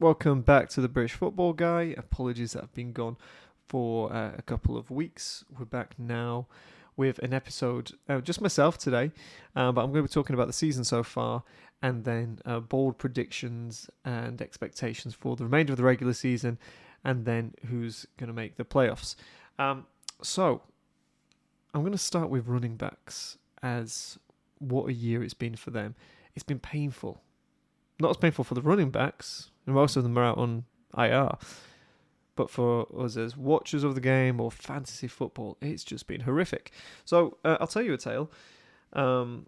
Welcome back to the British Football Guy. Apologies that I've been gone for a couple of weeks. We're back now with an episode, just myself today, but I'm going to be talking about the season so far and then bold predictions and expectations for the remainder of the regular season and then who's going to make the playoffs. So, I'm going to start with running backs as what a year it's been for them. It's been painful. Not as painful for the running backs, and most of them are out on IR. But for us as watchers of the game or fantasy football, it's just been horrific. So I'll tell you a tale. I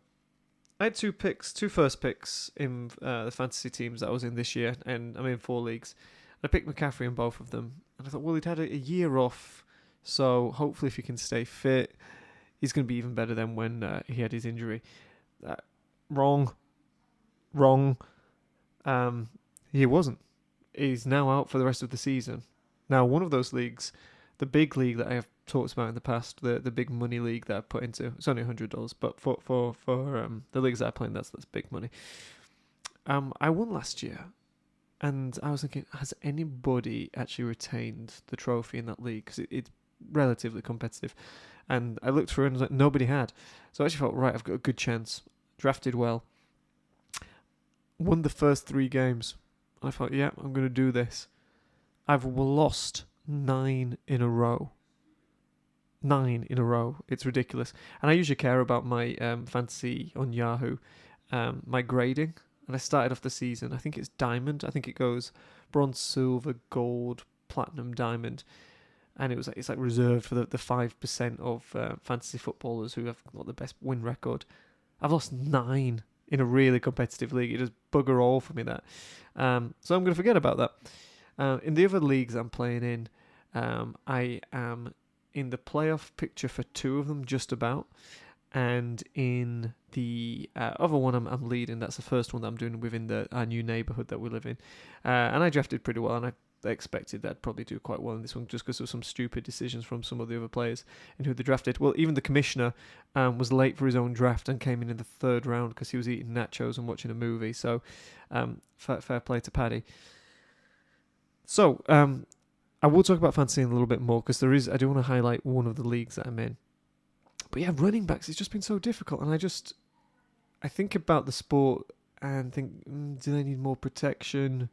had two first picks in the fantasy teams that I was in this year, and I'm in 4 leagues. I picked McCaffrey in both of them, and I thought, well, he'd had a year off, so hopefully if he can stay fit, he's going to be even better than when he had his injury. Wrong. He wasn't. He's now out for the rest of the season. Now, one of those leagues, the big league that I have talked about in the past, the big money league that I put into, it's only $100, but for the leagues that I play in, that's big money. I won last year, and I was thinking, has anybody actually retained the trophy in that league? Because it's relatively competitive. And I looked through and was like, nobody had. So I actually thought, right, I've got a good chance. Drafted well. Won the first 3 games. I thought, yeah, I'm going to do this. I've lost 9 in a row. 9 in a row. It's ridiculous. And I usually care about my fantasy on Yahoo, my grading. And I started off the season, I think it's diamond. I think it goes bronze, silver, gold, platinum, diamond. And it's like reserved for the 5% of fantasy footballers who have got the best win record. I've lost 9 in a really competitive league. It just bugger all for me, that. So I'm going to forget about that. In the other leagues I'm playing in, I am in the playoff picture for 2 of them, just about. And in the other one I'm leading. That's the first one that I'm doing within our new neighbourhood that we live in. And I drafted pretty well, and I expected that I'd probably do quite well in this one just because of some stupid decisions from some of the other players in who they drafted. Well, even the commissioner was late for his own draft and came in the 3rd round because he was eating nachos and watching a movie. So fair play to Paddy. So I will talk about fantasy in a little bit more because I do want to highlight one of the leagues that I'm in. But yeah, running backs, it's just been so difficult. And I think about the sport and think, do they need more protection?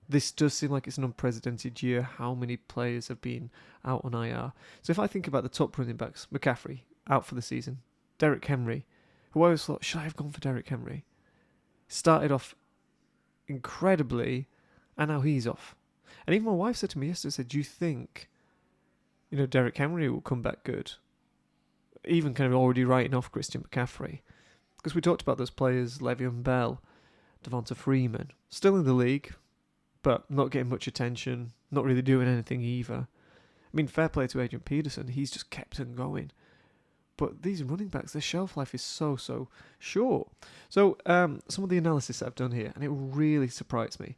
This does seem like it's an unprecedented year, how many players have been out on IR. So if I think about the top running backs, McCaffrey, out for the season. Derrick Henry, who I always thought, should I have gone for Derrick Henry? Started off incredibly, and now he's off. And even my wife said to me yesterday, do you think, Derrick Henry will come back good? Even kind of already writing off Christian McCaffrey. Because we talked about those players, Le'Veon Bell, Devonta Freeman, still in the league, but not getting much attention, not really doing anything either. I mean, fair play to Adrian Peterson, he's just kept on going. But these running backs, their shelf life is so short. So, some of the analysis that I've done here, and it really surprised me.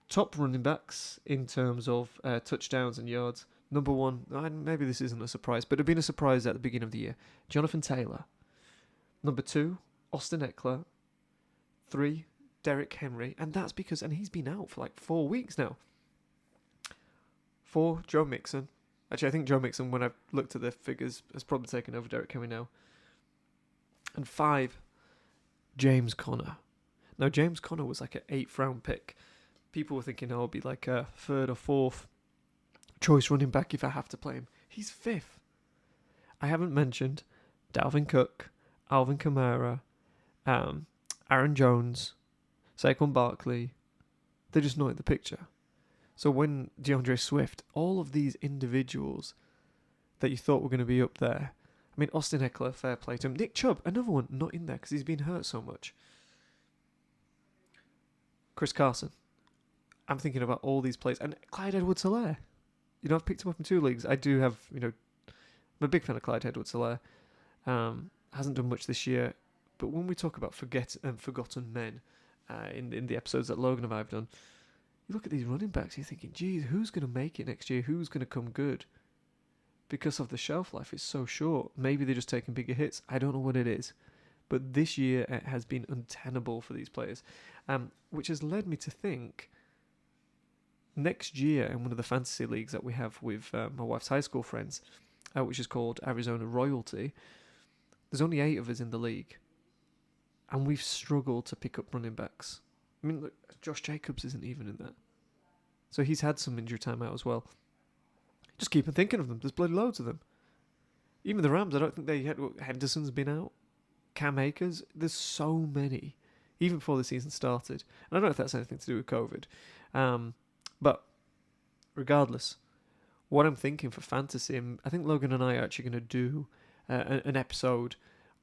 Top running backs in terms of touchdowns and yards. Number 1, maybe this isn't a surprise, but it had been a surprise at the beginning of the year. Jonathan Taylor. Number 2, Austin Eckler. 3, Derrick Henry, and that's because, and he's been out for like 4 weeks now. 4, Joe Mixon. Actually, I think Joe Mixon, when I've looked at the figures, has probably taken over Derrick Henry now. And 5, James Conner. Now, James Conner was like an 8th round pick. People were thinking, it'll be like a 3rd or 4th choice running back if I have to play him. He's 5th. I haven't mentioned Dalvin Cook, Alvin Kamara, Aaron Jones, Saquon Barkley. They're just not in the picture. So when DeAndre Swift, all of these individuals that you thought were going to be up there, I mean, Austin Eckler, fair play to him. Nick Chubb, another one, not in there because he's been hurt so much. Chris Carson. I'm thinking about all these players. And Clyde Edwards-Helaire. I've picked him up in 2 leagues. I do have, I'm a big fan of Clyde Edwards-Helaire. Hasn't done much this year. But when we talk about forgotten men in the episodes that Logan and I have done, you look at these running backs, you're thinking, geez, who's going to make it next year? Who's going to come good? Because of the shelf life, it's so short. Maybe they're just taking bigger hits. I don't know what it is. But this year it has been untenable for these players, which has led me to think next year in one of the fantasy leagues that we have with my wife's high school friends, which is called Arizona Royalty, there's only 8 of us in the league, and we've struggled to pick up running backs. I mean, look, Josh Jacobs isn't even in that. So he's had some injury time out as well. Just keep on thinking of them. There's bloody loads of them. Even the Rams, I don't think they had... Henderson's been out. Cam Akers. There's so many. Even before the season started. And I don't know if that's anything to do with COVID. But regardless, what I'm thinking for fantasy, and I think Logan and I are actually going to do an episode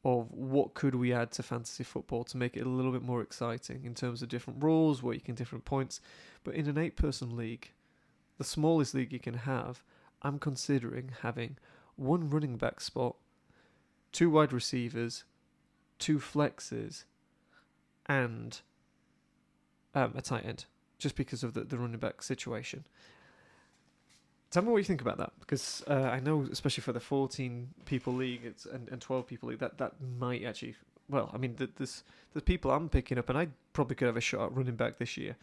of what could we add to fantasy football to make it a little bit more exciting in terms of different rules, what you can different points. But in an 8-person league, the smallest league you can have, I'm considering having 1 running back spot, 2 wide receivers, 2 flexes, and a tight end, just because of the running back situation. Tell me what you think about that, because I know, especially for the 14-people league and 12-people league, that might actually... Well, I mean, there's people I'm picking up, and I probably could have a shot at running back this year.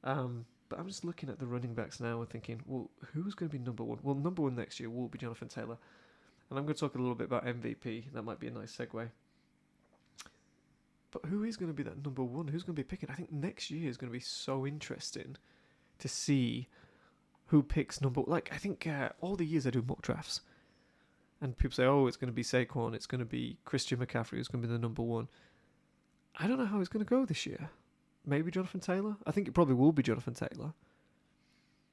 But I'm just looking at the running backs now and thinking, well, who's going to be number 1? Well, number 1 next year will be Jonathan Taylor. And I'm going to talk a little bit about MVP. That might be a nice segue. But who is going to be that number 1? Who's going to be picking? I think next year is going to be so interesting to see who picks number... Like, I think all the years I do mock drafts, and people say, oh, it's going to be Saquon, it's going to be Christian McCaffrey, who's going to be the number 1. I don't know how it's going to go this year. Maybe Jonathan Taylor? I think it probably will be Jonathan Taylor.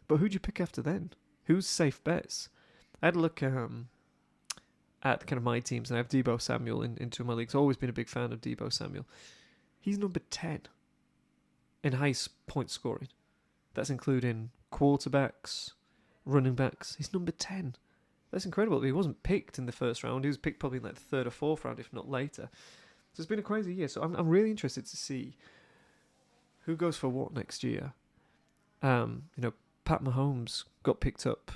But who'd you pick after then? Who's safe bets? I had a look at kind of my teams, and I have Deebo Samuel in 2 of my leagues. I've always been a big fan of Deebo Samuel. He's number 10 in highest point scoring. That's including quarterbacks, running backs. He's number 10. That's incredible. He wasn't picked in the first round. He was picked probably in like the 3rd or 4th round, if not later. So it's been a crazy year. So I'm really interested to see who goes for what next year. Pat Mahomes got picked up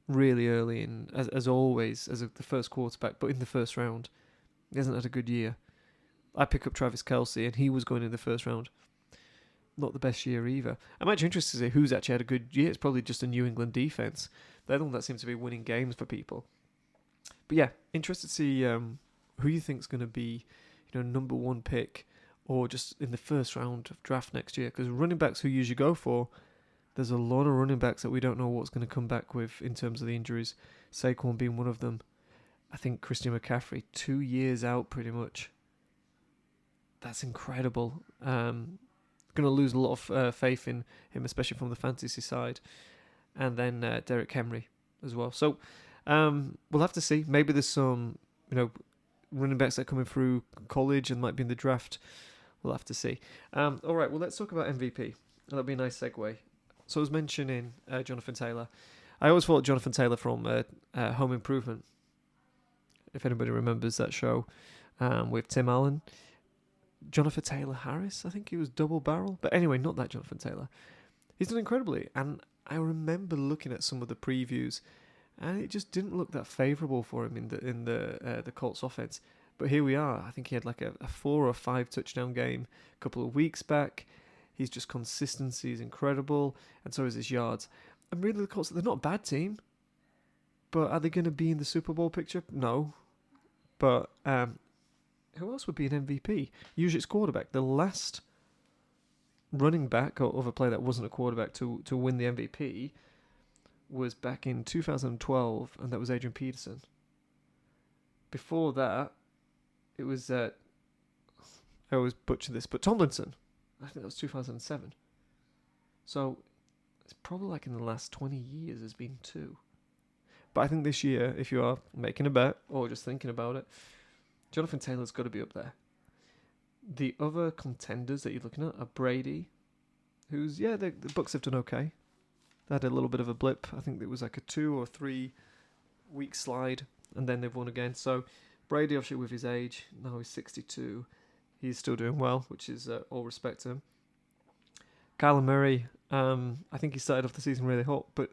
really early, in, as always, as the first quarterback, but in the first round. He hasn't had a good year. I pick up Travis Kelce, and he was going in the first round. Not the best year either. I'm actually interested to see who's actually had a good year. It's probably just a New England defense. They're the one that seems to be winning games for people. But yeah, interested to see who you think is going to be, number 1 pick, or just in the first round of draft next year. Because running backs who you usually go for, there's a lot of running backs that we don't know what's going to come back with in terms of the injuries. Saquon being one of them. I think Christian McCaffrey, 2 years out pretty much. That's incredible. Going to lose a lot of faith in him, especially from the fantasy side. And then Derrick Henry as well. So we'll have to see. Maybe there's some, running backs that are coming through college and might be in the draft. We'll have to see. All right, well, let's talk about MVP. That'll be a nice segue. So I was mentioning Jonathan Taylor. I always thought Jonathan Taylor from Home Improvement, if anybody remembers that show, with Tim Allen. Jonathan Taylor Harris, I think he was double barrel. But anyway, not that Jonathan Taylor. He's done incredibly. And I remember looking at some of the previews, and it just didn't look that favourable for him in the Colts offense. But here we are. I think he had like a 4 or 5 touchdown game a couple of weeks back. He's just consistency is incredible, and so is his yards. And really, the Colts, they're not a bad team, but are they going to be in the Super Bowl picture? No. But who else would be an MVP? Usually it's quarterback. The last running back or other player that wasn't a quarterback to win the MVP was back in 2012, and that was Adrian Peterson. Before that, it was, I always butcher this, but Tomlinson. I think that was 2007. So it's probably like in the last 20 years there's been 2. But I think this year, if you are making a bet or just thinking about it, Jonathan Taylor's got to be up there. The other contenders that you're looking at are Brady, who's, the Bucs have done okay. They had a little bit of a blip. I think it was like a 2 or 3 week slide, and then they've won again. So Brady, obviously with his age, now he's 62. He's still doing well, which is all respect to him. Kyler Murray, I think he started off the season really hot, but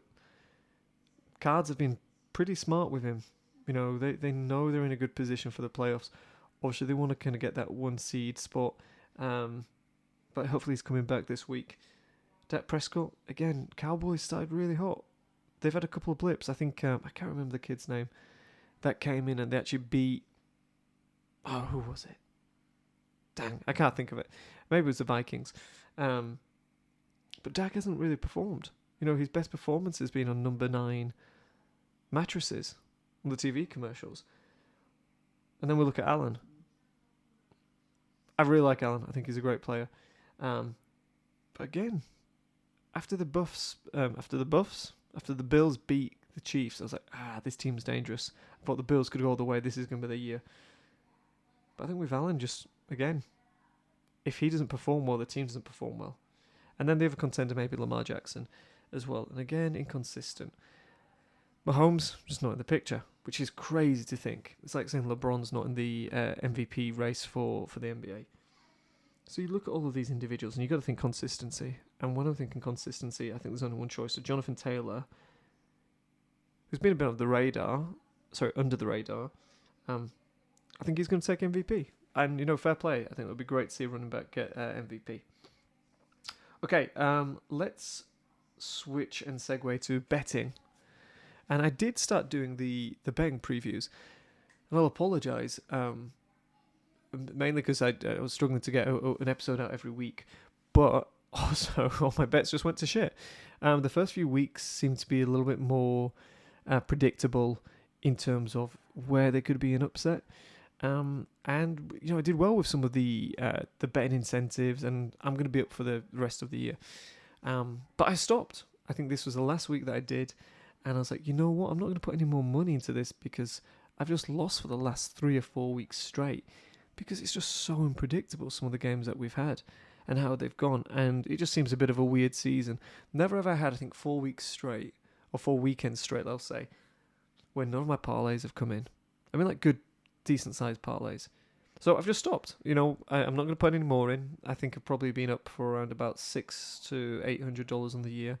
Cards have been pretty smart with him. They know they're in a good position for the playoffs. Obviously, they want to kind of get that 1 seed spot, but hopefully he's coming back this week Dak Prescott, again, Cowboys started really hot. They've had a couple of blips. I think, I can't remember the kid's name, that came in and they actually beat, who was it? Dang, I can't think of it. Maybe it was the Vikings. But Dak hasn't really performed. His best performance has been on number 9 mattresses on the TV commercials. And then we look at Allen. I really like Allen. I think he's a great player. But again, after the Bills beat the Chiefs, I was like, this team's dangerous. I thought the Bills could go all the way. This is going to be the year. But I think with Allen, just, again, if he doesn't perform well, the team doesn't perform well. And then the other contender, maybe Lamar Jackson as well. And again, inconsistent. Mahomes, just not in the picture, which is crazy to think. It's like saying LeBron's not in the MVP race for the NBA. So you look at all of these individuals and you've got to think consistency. And when I'm thinking consistency, I think there's only one choice. So Jonathan Taylor, who's been a bit under the radar, I think he's going to take MVP. And, fair play. I think it would be great to see a running back get MVP. Okay, let's switch and segue to betting. And I did start doing the betting previews. And I'll apologise, mainly because I was struggling to get an episode out every week. But also, all my bets just went to shit. The first few weeks seemed to be a little bit more predictable in terms of where there could be an upset. And I did well with some of the betting incentives, and I'm going to be up for the rest of the year. But I stopped. I think this was the last week that I did, and I was like, you know what? I'm not going to put any more money into this because I've just lost for the last 3 or 4 weeks straight because it's just so unpredictable, some of the games that we've had and how they've gone, and it just seems a bit of a weird season. Never have I had, I think, 4 weeks straight, or 4 weekends straight, I'll say, where none of my parlays have come in. I mean, like good, decent-sized parlays. So I've just stopped. I'm not going to put any more in. I think I've probably been up for around about $600 to $800 on the year.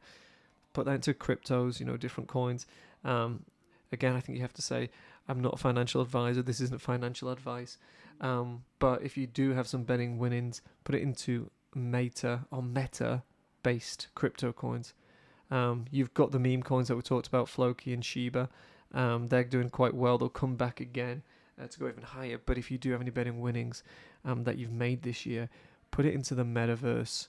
Put that into cryptos, different coins. Again, I think you have to say, I'm not a financial advisor. This isn't financial advice. But if you do have some betting winnings, put it into meta-based crypto coins. You've got the meme coins that we talked about, Floki and Shiba. They're doing quite well. They'll come back again to go even higher. But if you do have any betting winnings that you've made this year, put it into the metaverse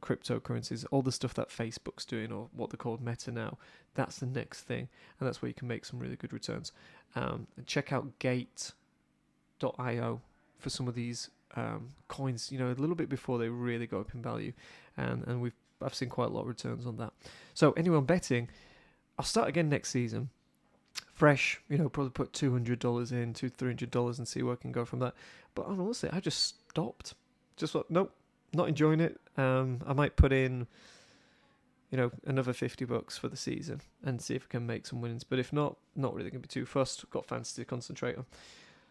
cryptocurrencies, all the stuff that Facebook's doing, or what they're called Meta now. That's the next thing, and that's where you can make some really good returns. And check out Gate.io for some of these coins, a little bit before they really go up in value, and I've seen quite a lot of returns on that. So anyway, on betting, I'll start again next season. Fresh, probably put $200 in, $300 and see where I can go from that. But honestly, I just stopped. Just thought, nope, not enjoying it. I might put in, another $50 for the season and see if I can make some winnings. But if not really going to be too fussed. Got fantasy to concentrate on.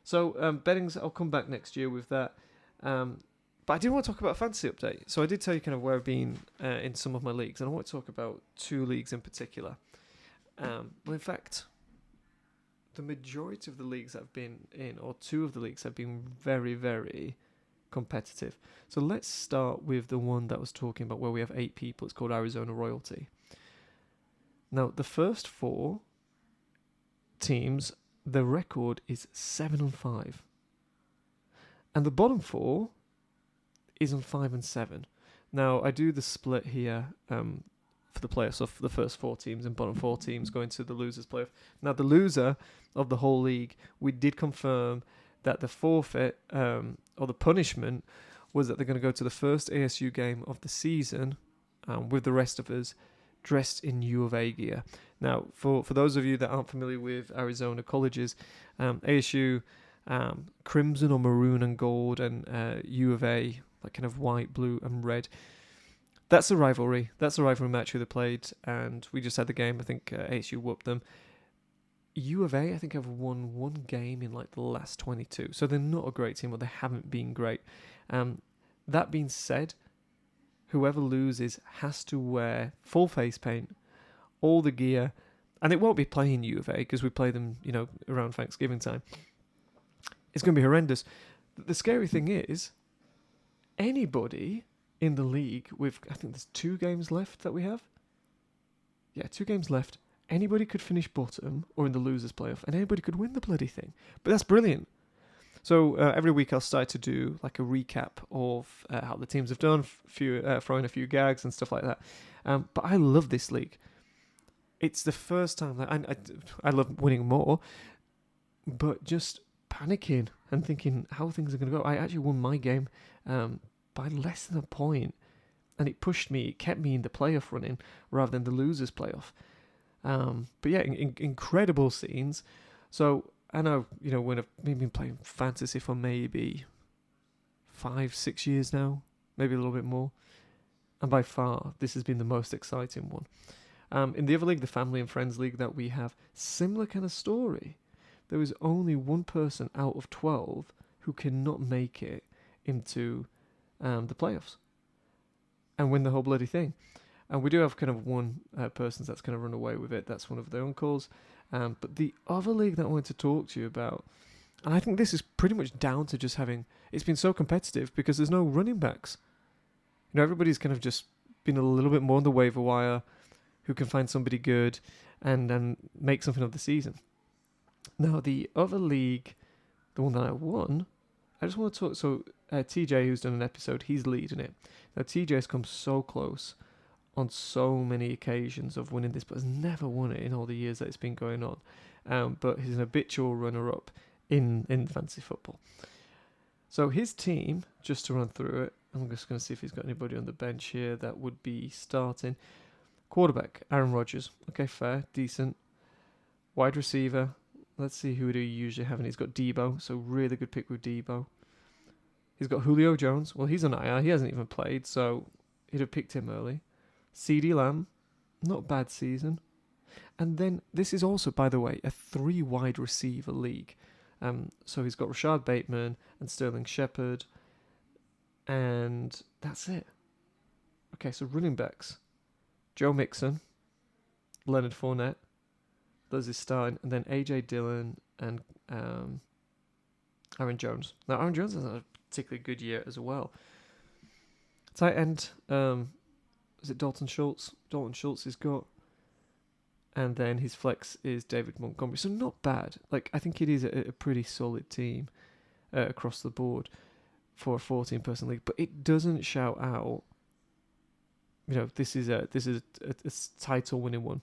So bettings, I'll come back next year with that. But I did want to talk about a fantasy update. So I did tell you kind of where I've been in some of my leagues, and I want to talk about 2 leagues in particular. Well, in fact, the majority of the leagues I've been in, or 2 of the leagues, have been very, very competitive. So let's start with the one that I was talking about where we have 8 people. It's called Arizona Royalty. Now, the first 4 teams, the record is 7-5. And the bottom 4 is on 5-7. Now, I do the split here for the playoffs of the first 4 teams, and bottom 4 teams going to the losers playoff. Now, the loser of the whole league, we did confirm that the forfeit or the punishment was that they're going to go to the first ASU game of the season with the rest of us dressed in U of A gear. Now, for those of you that aren't familiar with Arizona colleges, ASU, crimson or maroon and gold, and U of A, like kind of white, blue and red. That's a rivalry. That's a rivalry match who they played, and we just had the game. I think ASU whooped them. U of A, I think, have won 1 game in like the last 22. So they're not a great team, or they haven't been great. That being said, whoever loses has to wear full face paint, all the gear, and it won't be playing U of A because we play them, around Thanksgiving time. It's going to be horrendous. The scary thing is, anybody in the league with, I think there's 2 games left that we have. Yeah, 2 games left. Anybody could finish bottom or in the losers playoff, and anybody could win the bloody thing. But that's brilliant. So every week I'll start to do like a recap of how the teams have done, throwing a few gags and stuff like that. But I love this league. It's the first time that I love winning more, but just panicking and thinking how things are going to go. I actually won my game by less than a point, and it pushed me. It kept me in the playoff running rather than the losers playoff. But yeah, incredible scenes. So I know, when I've been playing fantasy for maybe 5-6 years now, maybe a little bit more, and by far this has been the most exciting one. In the other league, the Family and Friends League that we have, similar kind of story. There is only one person out of 12 who cannot make it into the playoffs and win the whole bloody thing. And we do have kind of one person that's going to run away with it. That's one of their uncles. But the other league that I wanted to talk to you about, and I think this is pretty much down to just having, it's been so competitive because there's no running backs. Everybody's kind of just been a little bit more on the waiver wire, who can find somebody good and then make something of the season. Now, the other league, the one that I won, I just want to talk. So, TJ, who's done an episode, he's leading it. Now, TJ has come so close on so many occasions of winning this, but has never won it in all the years that it's been going on. But he's an habitual runner-up in fantasy football. So, his team, just to run through it, I'm just going to see if he's got anybody on the bench here that would be starting. Quarterback, Aaron Rodgers. Okay, fair, decent. Wide receiver, let's see who do you usually have. And he's got Debo, so really good pick with Debo. He's got Julio Jones. Well, he's on IR. He hasn't even played, so he'd have picked him early. CeeDee Lamb, not bad season. And then this is also, by the way, a 3 wide receiver league. So he's got Rashad Bateman and Sterling Shepard, and that's it. Okay, so running backs. Joe Mixon, Leonard Fournette, those is starting, and then A.J. Dillon and Aaron Jones. Now, Aaron Jones has a particularly good year as well. Tight end, is it Dalton Schultz? Dalton Schultz has got, and then his flex is David Montgomery. So not bad. I think it is a pretty solid team across the board for a 14-person league, but it doesn't shout out, this is a title-winning one.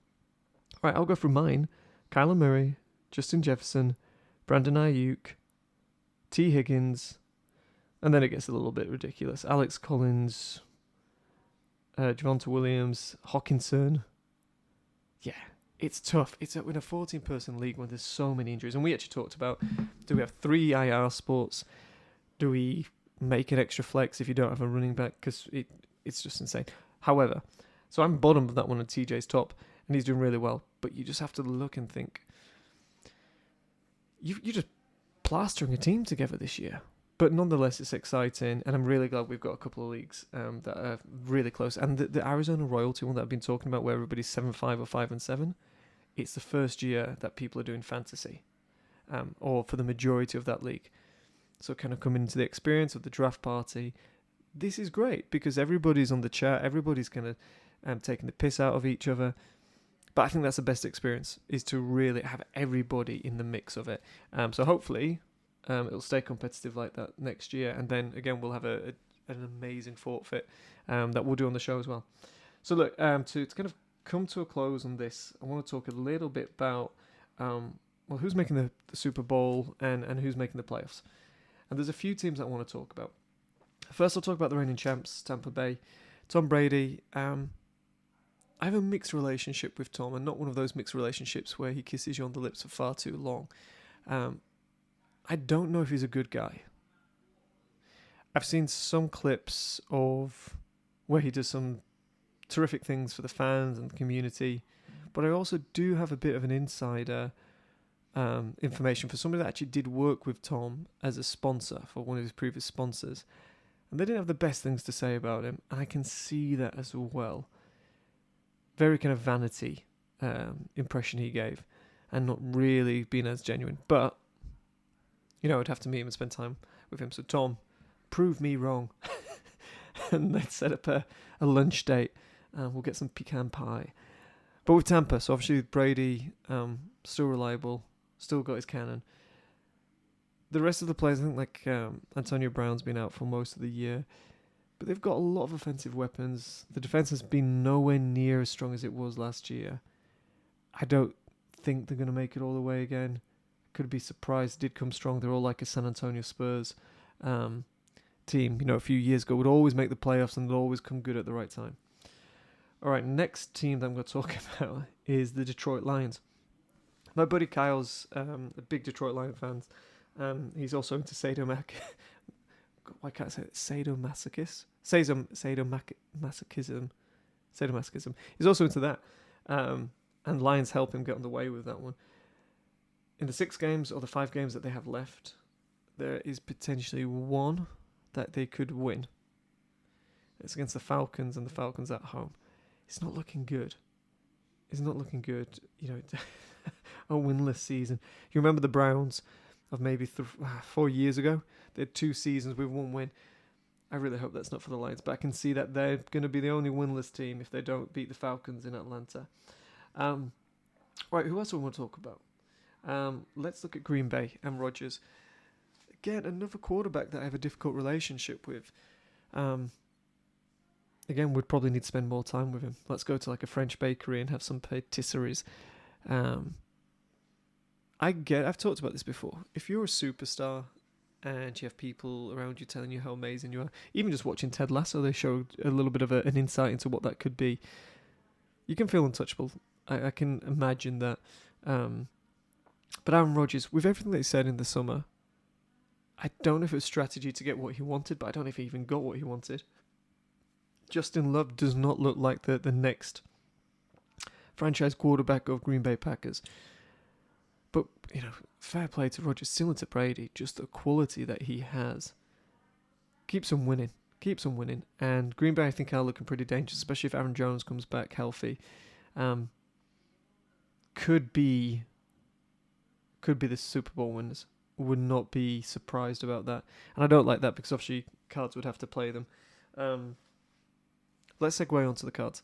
All right, I'll go through mine. Kyler Murray, Justin Jefferson, Brandon Ayuk, T. Higgins, and then it gets a little bit ridiculous. Alex Collins, Javonte Williams, Hawkinson. Yeah, it's tough. It's in a 14-person league when there's so many injuries. And we actually talked about, do we have 3 IR spots? Do we make an extra flex if you don't have a running back? Because it's just insane. However, so I'm bottom of that one and TJ's top, and he's doing really well. But you just have to look and think, you're just plastering a team together this year. But nonetheless, it's exciting, and I'm really glad we've got a couple of leagues that are really close. And the Arizona Royalty one that I've been talking about, where everybody's 7-5 or 5-7, it's the first year that people are doing fantasy, or for the majority of that league. So kind of coming into the experience of the draft party. This is great because everybody's on the chat, everybody's kind of taking the piss out of each other. But I think that's the best experience, is to really have everybody in the mix of it. So hopefully it'll stay competitive like that next year. And then again, we'll have an amazing forfeit that we'll do on the show as well. So look, to kind of come to a close on this, I want to talk a little bit about who's making the Super Bowl and who's making the playoffs. And there's a few teams that I want to talk about. First, I'll talk about the reigning champs, Tampa Bay. Tom Brady. I have a mixed relationship with Tom, and not one of those mixed relationships where he kisses you on the lips for far too long. I don't know if he's a good guy. I've seen some clips of where he does some terrific things for the fans and the community, but I also do have a bit of an insider information for somebody that actually did work with Tom as a sponsor for one of his previous sponsors. And they didn't have the best things to say about him. And I can see that as well. Very kind of vanity impression he gave. And not really being as genuine. But, I'd have to meet him and spend time with him. So Tom, prove me wrong. and they'd set up a lunch date. We'll get some pecan pie. But with Tampa, so obviously Brady, still reliable, still got his cannon. The rest of the players, I think, like Antonio Brown's been out for most of the year, but they've got a lot of offensive weapons. The defense has been nowhere near as strong as it was last year. I don't think they're going to make it all the way again. Could be surprised. Did come strong. They're all like a San Antonio Spurs team. A few years ago would always make the playoffs and they'd always come good at the right time. All right, next team that I'm going to talk about is the Detroit Lions. My buddy Kyle's a big Detroit Lion fan. He's also into why can't I say it? Sadomasochism. Sadomasochism. He's also into that. And Lions help him get on the way with that one. In the 6 games or the 5 games that they have left, there is potentially one that they could win. It's against the Falcons, and the Falcons at home. It's not looking good. A winless season. You remember the Browns of maybe 4 years ago? They had 2 seasons with 1 win. I really hope that's not for the Lions, but I can see that they're going to be the only winless team if they don't beat the Falcons in Atlanta. Right, who else do we want to talk about? Let's look at Green Bay and Rodgers. Again, another quarterback that I have a difficult relationship with. Again, we'd probably need to spend more time with him. Let's go to like a French bakery and have some patisseries. I've talked about this before. If you're a superstar and you have people around you telling you how amazing you are, even just watching Ted Lasso, they showed a little bit of an insight into what that could be. You can feel untouchable. I can imagine that. But Aaron Rodgers, with everything they said in the summer, I don't know if it was strategy to get what he wanted, but I don't know if he even got what he wanted. Justin Love does not look like the next franchise quarterback of Green Bay Packers. But, fair play to Rodgers, similar to Brady, just the quality that he has. Keeps them winning. And Green Bay, I think, are looking pretty dangerous, especially if Aaron Jones comes back healthy. Could be the Super Bowl winners. Would not be surprised about that. And I don't like that because obviously Cards would have to play them. Let's segue onto the Cards.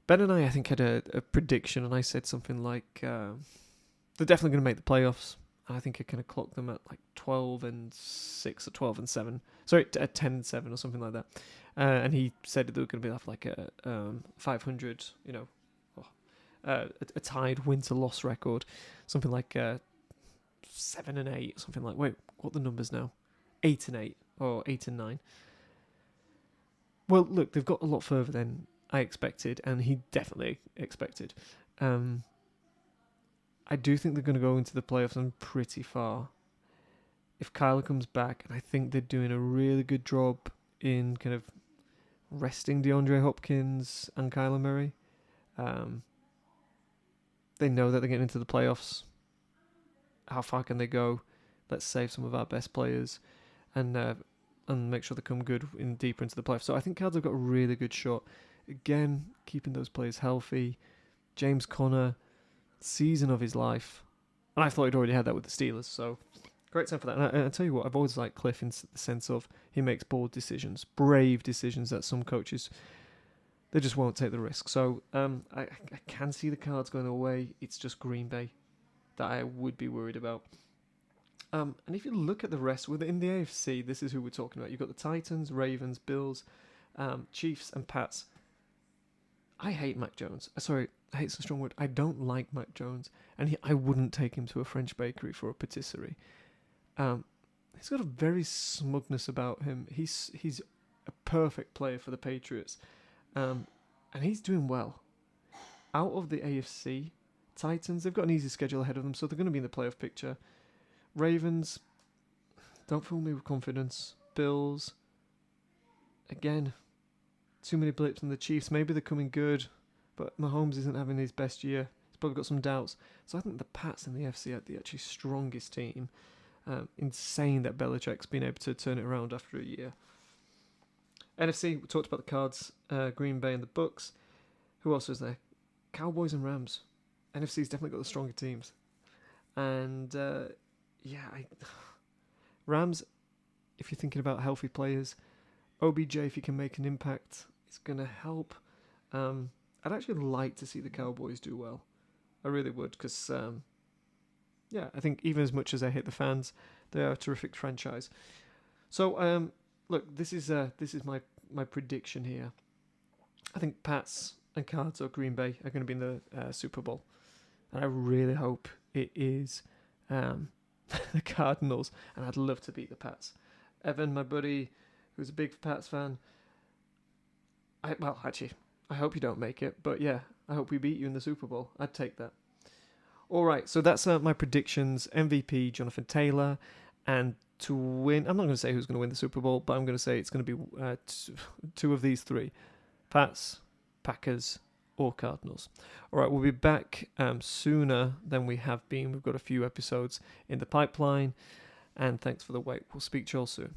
Ben and I think, had a prediction, and I said something like they're definitely going to make the playoffs. And I think I kind of clocked them at like 12-6 or 12-7. Sorry, at 10-7 or something like that. And he said that they were going to be like a 500, a tied win-to-loss record, something like 7-8, something like. Wait, what are the numbers now? 8-8 or 8-9. Well, look, they've got a lot further than I expected, and he definitely expected. I do think they're going to go into the playoffs and pretty far. If Kyler comes back, and I think they're doing a really good job in kind of resting DeAndre Hopkins and Kyler Murray. They know that they're getting into the playoffs. How far can they go? Let's save some of our best players and make sure they come good deeper into the playoffs. So I think Cards have got a really good shot. Again, keeping those players healthy. James Conner, season of his life. And I thought he'd already had that with the Steelers. So great time for that. And I tell you what, I've always liked Cliff in the sense of he makes bold decisions, brave decisions that some coaches, they just won't take the risk. So I can see the Cards going away. It's just Green Bay that I would be worried about. And if you look at the rest, within the AFC, this is who we're talking about. You've got the Titans, Ravens, Bills, Chiefs, and Pats. I hate Mac Jones. Sorry, hate's a strong word. I don't like Mac Jones, and I wouldn't take him to a French bakery for a patisserie. He's got a very smugness about him. He's a perfect player for the Patriots, and he's doing well. Out of the AFC, Titans, they've got an easy schedule ahead of them, so they're going to be in the playoff picture. Ravens, don't fool me with confidence. Bills, again, too many blips. And the Chiefs, maybe they're coming good, but Mahomes isn't having his best year. He's probably got some doubts. So I think the Pats and the FC are the actually strongest team. Insane that Belichick's been able to turn it around after a year. NFC, we talked about the Cards, Green Bay and the Bucks. Who else is there? Cowboys and Rams. NFC's definitely got the stronger teams. And Rams, if you're thinking about healthy players, OBJ, if he can make an impact, is going to help. I'd actually like to see the Cowboys do well. I really would, because, I think even as much as I hate the fans, they are a terrific franchise. So, look, this is my prediction here. I think Pats and Cards or Green Bay are going to be in the Super Bowl. And I really hope it is the Cardinals, and I'd love to beat the Pats. Evan, my buddy, who's a big Pats fan, I hope you don't make it, but yeah, I hope we beat you in the Super Bowl. I'd take that. All right, so that's my predictions. MVP, Jonathan Taylor, and to win, I'm not going to say who's going to win the Super Bowl, but I'm going to say it's going to be two of these three. Pats, Packers, or Cardinals. All right, we'll be back sooner than we have been. We've got a few episodes in the pipeline, and thanks for the wait. We'll speak to you all soon.